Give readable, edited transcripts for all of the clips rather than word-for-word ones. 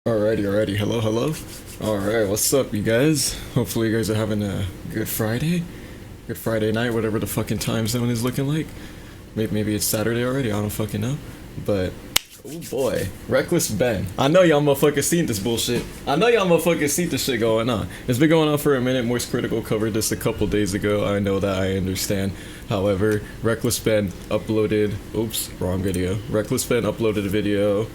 Alrighty. Hello. Alright, what's up, you guys? Hopefully, you guys are having a good Friday. Good Friday night, whatever the fucking time zone is looking like. Maybe it's Saturday already, I don't fucking know. But, oh boy, Reckless Ben. I know y'all motherfuckers seen this bullshit. I know y'all motherfuckers seen this shit going on. It's been going on for a minute. Moist Critical covered this a couple days ago. I know that, I understand. However, Reckless Ben uploaded. Oops, wrong video. Reckless Ben uploaded a video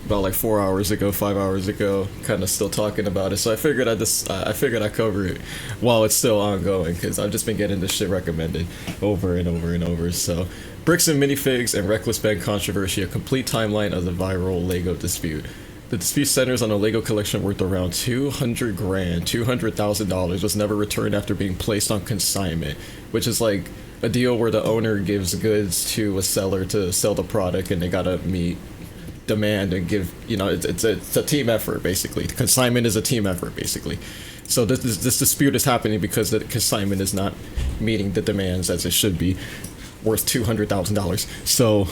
about like 4 hours ago, 5 hours ago, kind of still talking about it. So I figured I'd cover it while it's still ongoing, because I've just been getting this shit recommended over and over and over. So, bricks and minifigs and reckless bag controversy, a complete timeline of the viral Lego dispute. The dispute centers on a Lego collection worth around 200 grand, $200,000 was never returned after being placed on consignment, which is like a deal where the owner gives goods to a seller to sell the product, and they gotta meet demand and give, it's a team effort. Basically, the consignment is a team effort, basically. So this dispute is happening because the consignment is not meeting the demands as it should be, worth $200,000. So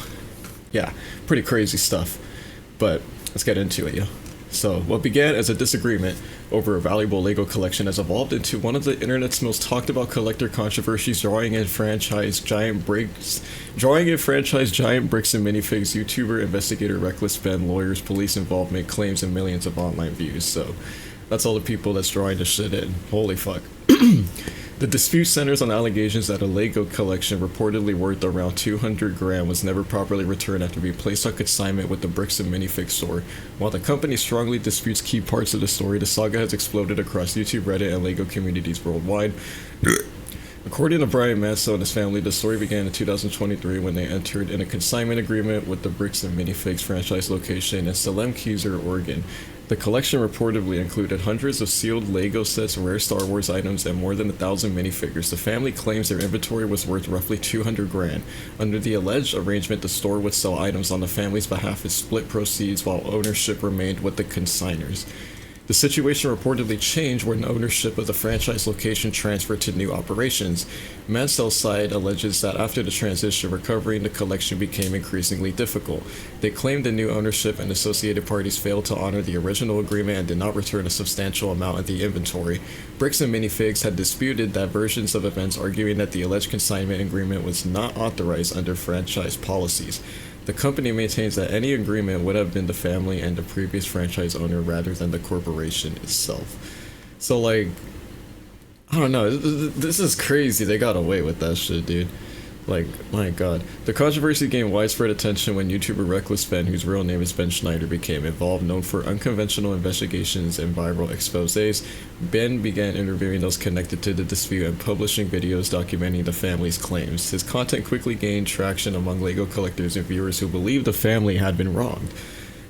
yeah, pretty crazy stuff, but let's get into it. So what began as a disagreement over a valuable Lego collection has evolved into one of the internet's most talked about collector controversies, drawing in franchise giant bricks and minifigs, YouTuber, investigator, reckless Ben, lawyers, police involvement, claims, and millions of online views. So that's all the people that's drawing this shit in. Holy fuck. The dispute centers on allegations that a Lego collection reportedly worth around 200 grand was never properly returned after being placed on consignment with the Bricks and Minifig store. While the company strongly disputes key parts of the story, the saga has exploded across YouTube, Reddit, and Lego communities worldwide. According to Brian Manso and his family, the story began in 2023 when they entered in a consignment agreement with the Bricks and Minifigs franchise location in Salem, Keizer, Oregon. The collection reportedly included hundreds of sealed Lego sets, rare Star Wars items, and more than 1,000 minifigures. The family claims their inventory was worth roughly 200 grand. Under the alleged arrangement, the store would sell items on the family's behalf and split proceeds while ownership remained with the consigners. The situation reportedly changed when ownership of the franchise location transferred to new operations. Mansell's side alleges that after the transition, recovering the collection became increasingly difficult. They claimed the new ownership and associated parties failed to honor the original agreement and did not return a substantial amount of the inventory. Bricks and Minifigs had disputed that versions of events, arguing that the alleged consignment agreement was not authorized under franchise policies. The company maintains that any agreement would have been the family and the previous franchise owner rather than the corporation itself. So, like, I don't know, this is crazy. They got away with that shit, dude. Like, my god. The controversy gained widespread attention when YouTuber Reckless Ben, whose real name is Ben Schneider, became involved. Known for unconventional investigations and viral exposés, Ben began interviewing those connected to the dispute and publishing videos documenting the family's claims. His content quickly gained traction among Lego collectors and viewers who believed the family had been wronged.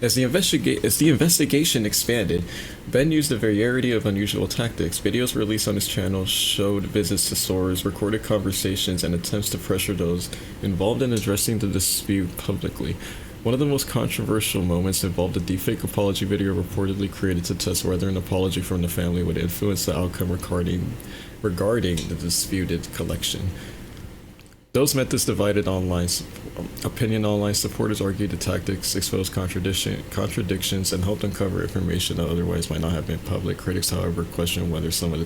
As the investigation expanded, Ben used a variety of unusual tactics. Videos released on his channel showed visits to stores, recorded conversations, and attempts to pressure those involved in addressing the dispute publicly. One of the most controversial moments involved a deepfake apology video reportedly created to test whether an apology from the family would influence the outcome regarding the disputed collection. Those methods divided opinion. Online supporters argued the tactics exposed contradictions and helped uncover information that otherwise might not have been public. Critics, however, questioned whether some of the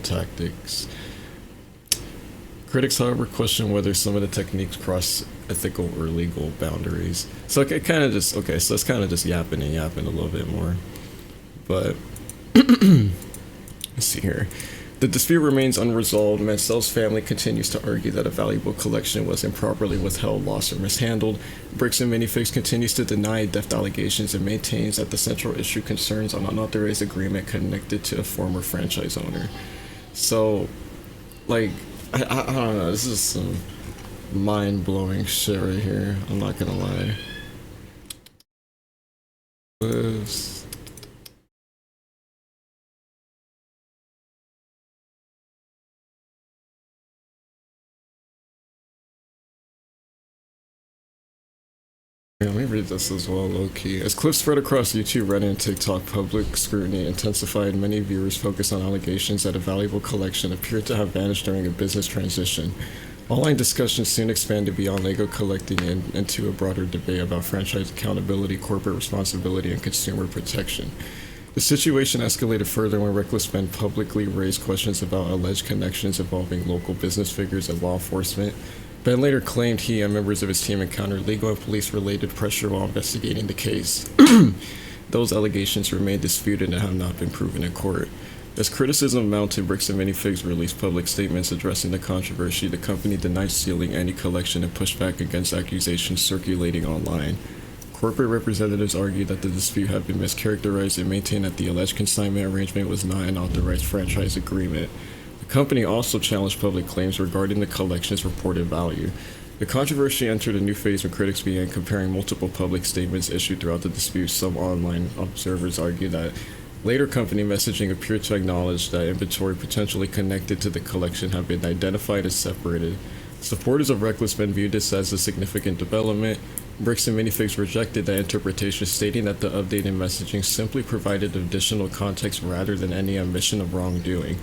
techniques cross ethical or legal boundaries. So it kind of just, okay, so it's kind of just yapping a little bit more. But, let's see here. The dispute remains unresolved. Mansell's family continues to argue that a valuable collection was improperly withheld, lost, or mishandled. Bricks and Minifigs continues to deny theft allegations and maintains that the central issue concerns an unauthorized agreement connected to a former franchise owner. So, like, I don't know, this is some mind-blowing shit right here. I'm not gonna lie. Yeah, let me read this as well, low-key. As clips spread across YouTube, Reddit, and TikTok, public scrutiny intensified. Many viewers focused on allegations that a valuable collection appeared to have vanished during a business transition. Online discussions soon expanded beyond Lego collecting and into a broader debate about franchise accountability, corporate responsibility, and consumer protection. The situation escalated further when Reckless Ben publicly raised questions about alleged connections involving local business figures and law enforcement. Ben later claimed he and members of his team encountered legal and police-related pressure while investigating the case. Those allegations remain disputed and have not been proven in court. As criticism mounted, Bricks and Minifigs released public statements addressing the controversy. The company denied stealing any collection and pushed back against accusations circulating online. Corporate representatives argued that the dispute had been mischaracterized and maintained that the alleged consignment arrangement was not an authorized franchise agreement. The company also challenged public claims regarding the collection's reported value. The controversy entered a new phase when critics began comparing multiple public statements issued throughout the dispute. Some online observers argued that later company messaging appeared to acknowledge that inventory potentially connected to the collection had been identified as separated. Supporters of Reckless Ben viewed this as a significant development. Bricks and Minifigs rejected that interpretation, stating that the updated messaging simply provided additional context rather than any admission of wrongdoing.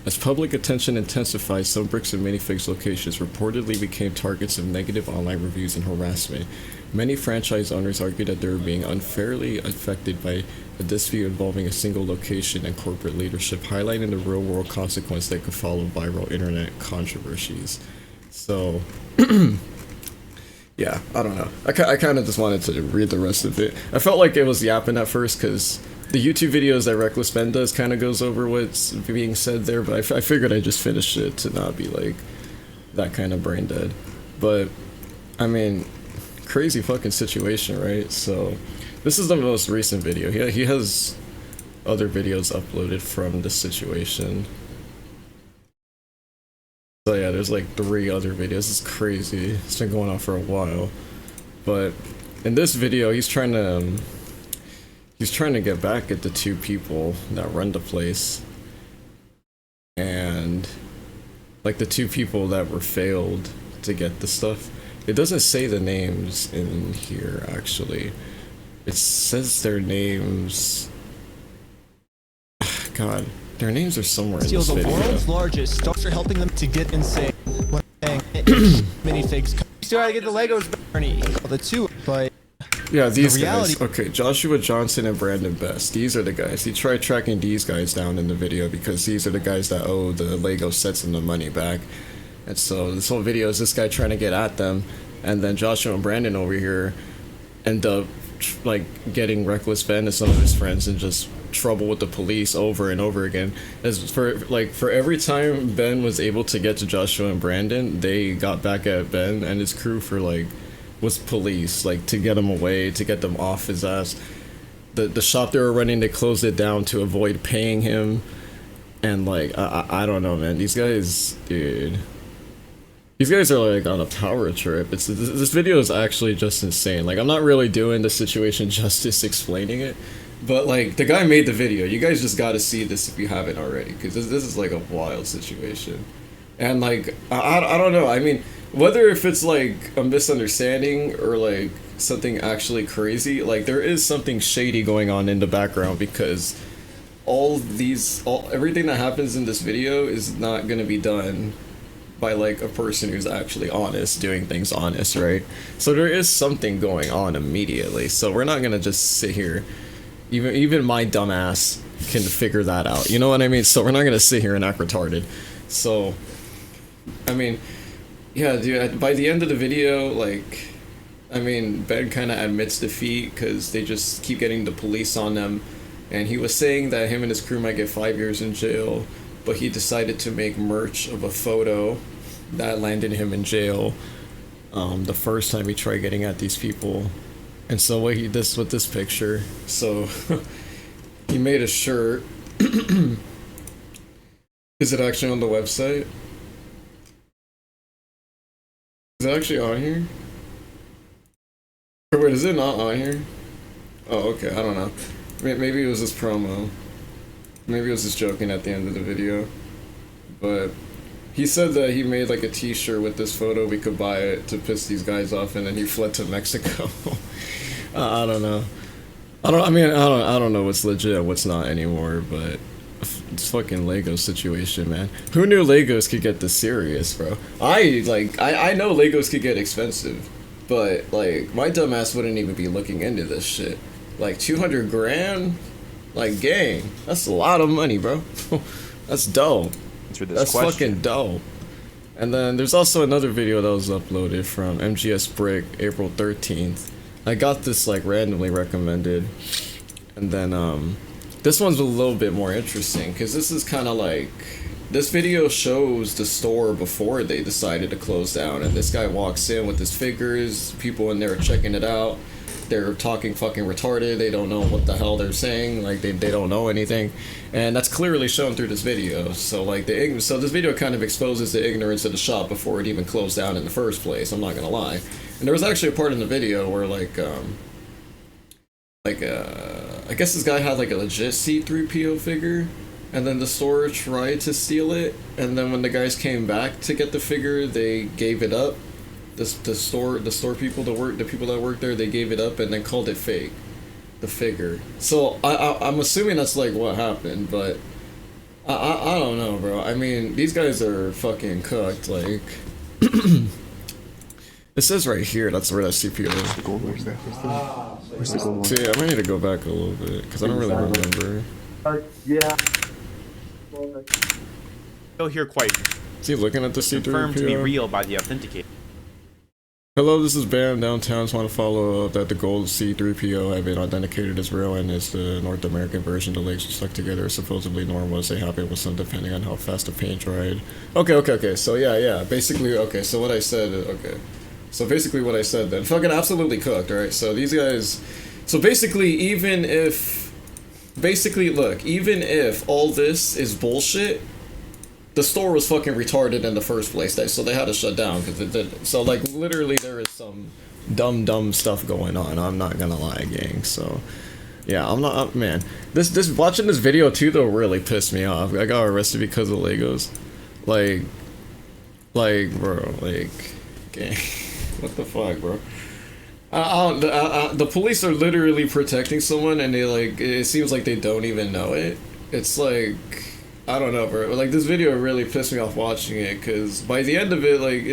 As public attention intensified, some Bricks and Minifigs locations reportedly became targets of negative online reviews and harassment. Many franchise owners argued that they were being unfairly affected by a dispute involving a single location and corporate leadership, highlighting the real-world consequence that could follow viral internet controversies. So, yeah, I don't know. I kind of just wanted to read the rest of it. I felt like it was yapping at first because the YouTube videos that Reckless Ben does kind of goes over what's being said there, but I figured I'd just finish it to not be like that kind of brain dead. But, I mean, crazy fucking situation, right? So, this is the most recent video. He has other videos uploaded from this situation. So yeah, there's like 3 other videos. It's crazy. It's been going on for a while. But in this video, he's trying to get back at the 2 people that run the place. And like the 2 people that were failed to get the stuff. It doesn't say the names in here actually. It says their names. God. Their names are somewhere in this video. The world's largest stocks are helping them to get insane. Minifigs. Still gotta get the Legos Bernie. The 2, but yeah, these guys. Okay, Joshua Johnson and Brandon Best. These are the guys. He tried tracking these guys down in the video because these are the guys that owe the Lego sets and the money back. And so this whole video is this guy trying to get at them, and then Joshua and Brandon over here end up like getting Reckless Ben and some of his friends in just trouble with the police over and over again. As for every time Ben was able to get to Joshua and Brandon, they got back at Ben and his crew for like was police, like to get him away, to get them off his ass. The shop they were running, they closed it down to avoid paying him. And like I don't know, man, these guys, dude, these guys are like on a power trip. This video is actually just insane. Like, I'm not really doing the situation justice explaining it, but like the guy made the video. You guys just got to see this if you haven't already, because this is like a wild situation. And like I don't know. I mean, whether if it's like a misunderstanding or like something actually crazy, like there is something shady going on in the background, because everything that happens in this video is not gonna be done by like a person who's actually honest, doing things honest, right? So there is something going on immediately. So we're not gonna just sit here. Even my dumbass can figure that out. You know what I mean? So we're not gonna sit here and act retarded. So, I mean, yeah, dude. By the end of the video, like, I mean, Ben kind of admits defeat because they just keep getting the police on them, and he was saying that him and his crew might get 5 years in jail. But he decided to make merch of a photo that landed him in jail the first time he tried getting at these people. And so what he did with this picture, so he made a shirt. Is it actually on the website? Is it actually on here? Or wait, is it not on here? Oh, okay, I don't know. Maybe it was this promo. Maybe it was just joking at the end of the video, but he said that he made like a t-shirt with this photo, we could buy it to piss these guys off, and then he fled to Mexico. I don't know. I don't know what's legit and what's not anymore, but it's fucking Lego situation, man. Who knew Legos could get this serious, bro? I know Legos could get expensive, but like my dumbass wouldn't even be looking into this shit. Like 200 grand? Like, gang, that's a lot of money, bro. That's dope. Answer this That's question. fucking dope. And then there's also another video that was uploaded from MGS Brick, April 13th. I got this like randomly recommended. And then this one's a little bit more interesting because this is kind of like, this video shows the store before they decided to close down, and this guy walks in with his figures, people in there are checking it out. They're talking fucking retarded, they don't know what the hell they're saying, like they don't know anything, and that's clearly shown through this video. So like so this video kind of exposes the ignorance of the shop before it even closed down in the first place, I'm not gonna lie. And there was actually a part in the video where I guess this guy had like a legit C3PO figure, and then the store tried to steal it, and then when the guys came back to get the figure, they gave it up. The store people the people that work there, they gave it up and then called it fake, the figure. So I'm assuming that's like what happened, but I don't know, bro. I mean, these guys are fucking cooked. Like, it says right here that's where that CPU is. The gold, where's the gold one? See, I might need to go back a little bit because I don't really remember. Yeah. Still here quite Is he looking at the confirmed to be C3PO? real by the authenticator. Hello, this is Bam downtown. Just want to follow up that the gold C3PO have been authenticated as real and is the North American version. The legs are stuck together, supposedly normal as they happen with some depending on how fast the paint dried. Okay. So yeah. Basically, okay. So what I said, okay. So basically what I said then, fucking absolutely cooked, right? So these guys, so basically even if all this is bullshit, the store was fucking retarded in the first place, so they had to shut down because it did. So like literally there is some dumb stuff going on. I'm not gonna lie, gang. So yeah, I'm not, man. This watching this video too though really pissed me off. I got arrested because of Legos. Like bro, like, gang, what the fuck, bro? The police are literally protecting someone and they like, it seems like they don't even know it. It's like, I don't know, bro. Like, this video really pissed me off watching it, because by the end of it, like,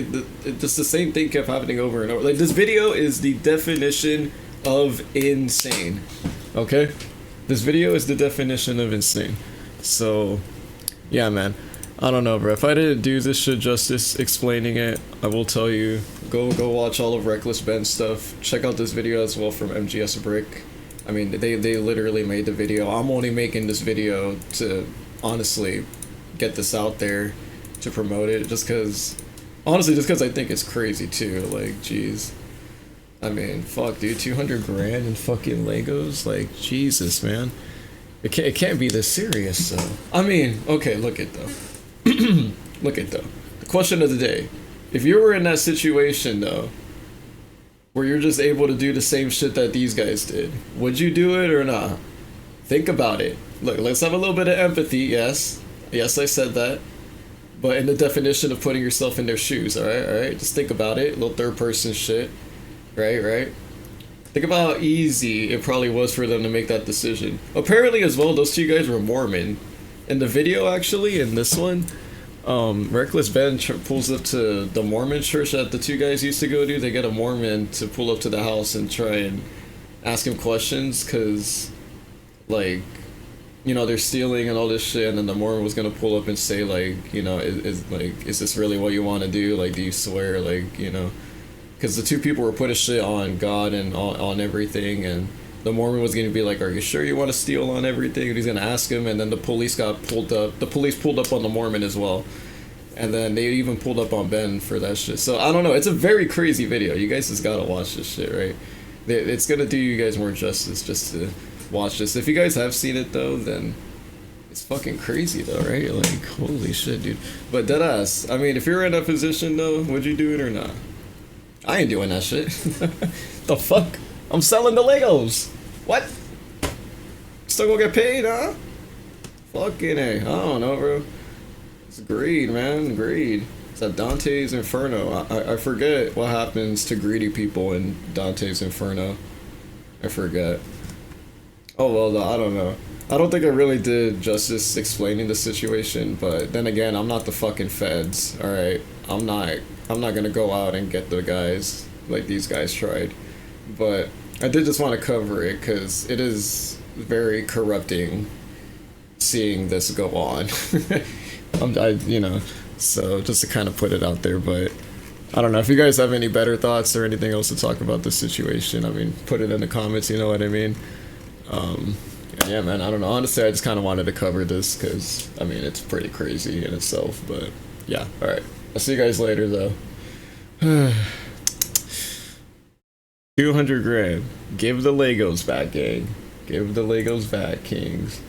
just the same thing kept happening over and over. Like, this video is the definition of insane, okay? This video is the definition of insane. So, yeah, man. I don't know, bro. If I didn't do this shit justice explaining it, I will tell you, go watch all of Reckless Ben's stuff. Check out this video as well from MGS Brick. I mean, they literally made the video. I'm only making this video to honestly get this out there, to promote it, just because I think it's crazy too. Like, jeez, I mean, fuck, dude, 200 grand in fucking Legos, like, Jesus, man, it can't be this serious. So I mean, okay, look at though the question of the day: if you were in that situation though, where you're just able to do the same shit that these guys did, would you do it or not? Think about it. Look, let's have a little bit of empathy, yes, I said that, but in the definition of putting yourself in their shoes, alright, just think about it, little third person shit, right? Think about how easy it probably was for them to make that decision. Apparently as well, those two guys were Mormon. In the video, actually, in this one, Reckless Ben pulls up to the Mormon church that the two guys used to go to. They get a Mormon to pull up to the house and try and ask him questions, because, like, you know, they're stealing and all this shit, and then the Mormon was gonna pull up and say, like, you know, is this really what you want to do? Like, do you swear? Like, you know, because the two people were putting shit on God and on everything, and the Mormon was gonna be like, are you sure you want to steal on everything? And he's gonna ask him, and then the police pulled up on the Mormon as well, and then they even pulled up on Ben for that shit. So I don't know, it's a very crazy video. You guys just gotta watch this shit, right? It's gonna do you guys more justice just to watch this. If you guys have seen it though, then it's fucking crazy though, right? Like, holy shit, dude. But deadass, I mean, if you're in that position though, would you do it or not? I ain't doing that shit. The fuck? I'm selling the Legos. What? Still gonna get paid, huh? Fucking A. I don't know, bro. It's greed, man. Greed. It's at Dante's Inferno. I forget what happens to greedy people in Dante's Inferno. I forget. Oh well, I don't know. I don't think I really did justice explaining the situation, but then again, I'm not the fucking feds, alright? I'm not gonna go out and get the guys like these guys tried. But I did just want to cover it, because it is very corrupting seeing this go on. So just to kind of put it out there, but I don't know if you guys have any better thoughts or anything else to talk about this situation. I mean, put it in the comments, you know what I mean? Yeah, man, I don't know. Honestly, I just kind of wanted to cover this because, I mean, it's pretty crazy in itself, but yeah, alright. I'll see you guys later, though. 200 grand. Give the Legos back, gang. Give the Legos back, kings.